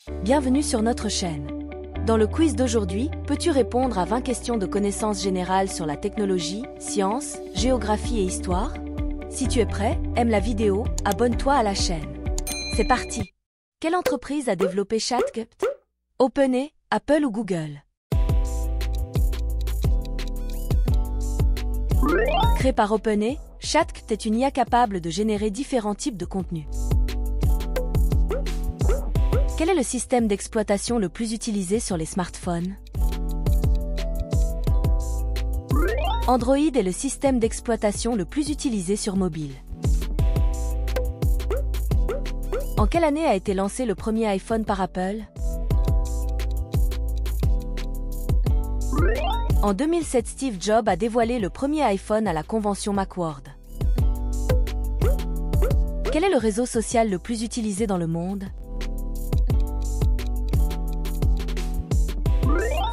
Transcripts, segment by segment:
Bienvenue sur notre chaîne. Dans le quiz d'aujourd'hui, peux-tu répondre à 20 questions de connaissances générales sur la technologie, sciences, géographie et histoire? Si tu es prêt, aime la vidéo, abonne-toi à la chaîne. C'est parti! Quelle entreprise a développé ChatGPT? OpenAI, Apple ou Google? Créé par OpenAI, ChatGPT est une IA capable de générer différents types de contenus. Quel est le système d'exploitation le plus utilisé sur les smartphones? Android est le système d'exploitation le plus utilisé sur mobile. En quelle année a été lancé le premier iPhone par Apple? En 2007, Steve Jobs a dévoilé le premier iPhone à la convention Macworld. Quel est le réseau social le plus utilisé dans le monde?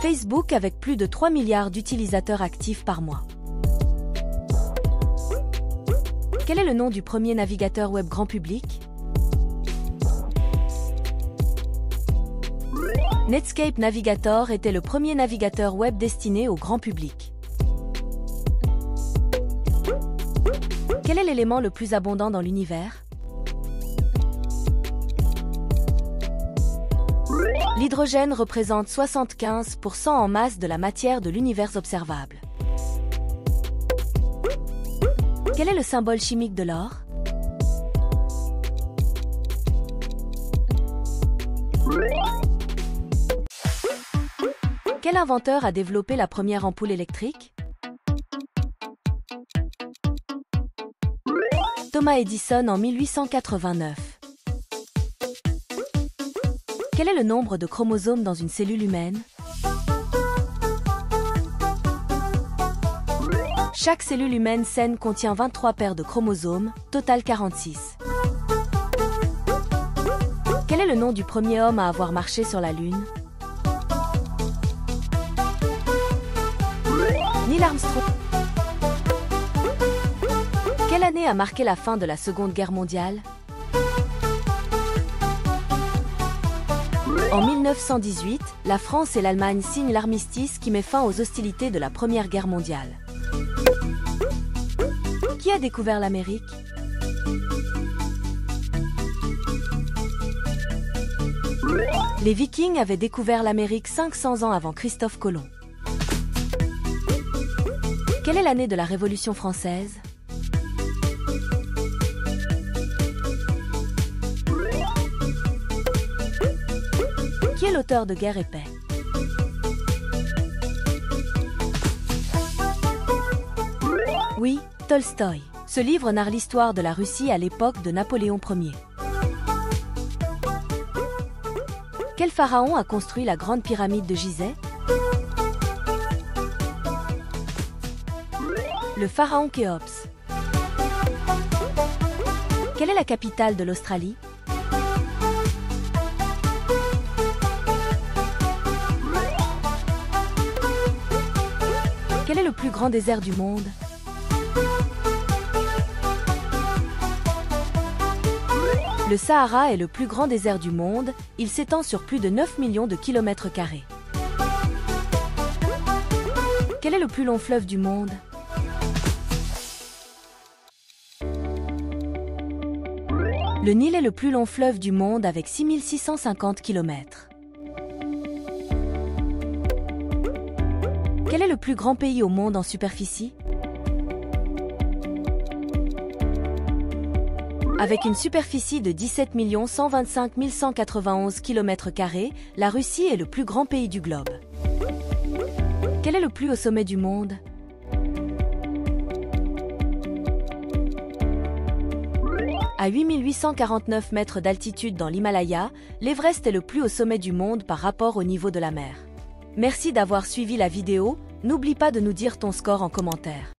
Facebook avec plus de 3 milliards d'utilisateurs actifs par mois. Quel est le nom du premier navigateur web grand public? Netscape Navigator était le premier navigateur web destiné au grand public. Quel est l'élément le plus abondant dans l'univers? L'hydrogène représente 75% en masse de la matière de l'univers observable. Quel est le symbole chimique de l'or? Quel inventeur a développé la première ampoule électrique? Thomas Edison en 1889. Quel est le nombre de chromosomes dans une cellule humaine? Chaque cellule humaine saine contient 23 paires de chromosomes, total 46. Quel est le nom du premier homme à avoir marché sur la Lune? Neil Armstrong. Quelle année a marqué la fin de la Seconde Guerre mondiale? En 1918, la France et l'Allemagne signent l'armistice qui met fin aux hostilités de la Première Guerre mondiale. Qui a découvert l'Amérique? Les Vikings avaient découvert l'Amérique 500 ans avant Christophe Colomb. Quelle est l'année de la Révolution française? Qui est l'auteur de Guerre et paix? Oui, Tolstoï. Ce livre narre l'histoire de la Russie à l'époque de Napoléon Ier. Quel pharaon a construit la grande pyramide de Gizeh? Le pharaon Khéops. Quelle est la capitale de l'Australie? Quel est le plus grand désert du monde? Le Sahara est le plus grand désert du monde, il s'étend sur plus de 9 millions de kilomètres carrés. Quel est le plus long fleuve du monde? Le Nil est le plus long fleuve du monde avec 6650 km. Quel est le plus grand pays au monde en superficie? Avec une superficie de 17 125 191 km², la Russie est le plus grand pays du globe. Quel est le plus haut sommet du monde? À 8849 mètres d'altitude dans l'Himalaya, l'Everest est le plus haut sommet du monde par rapport au niveau de la mer. Merci d'avoir suivi la vidéo, n'oublie pas de nous dire ton score en commentaire.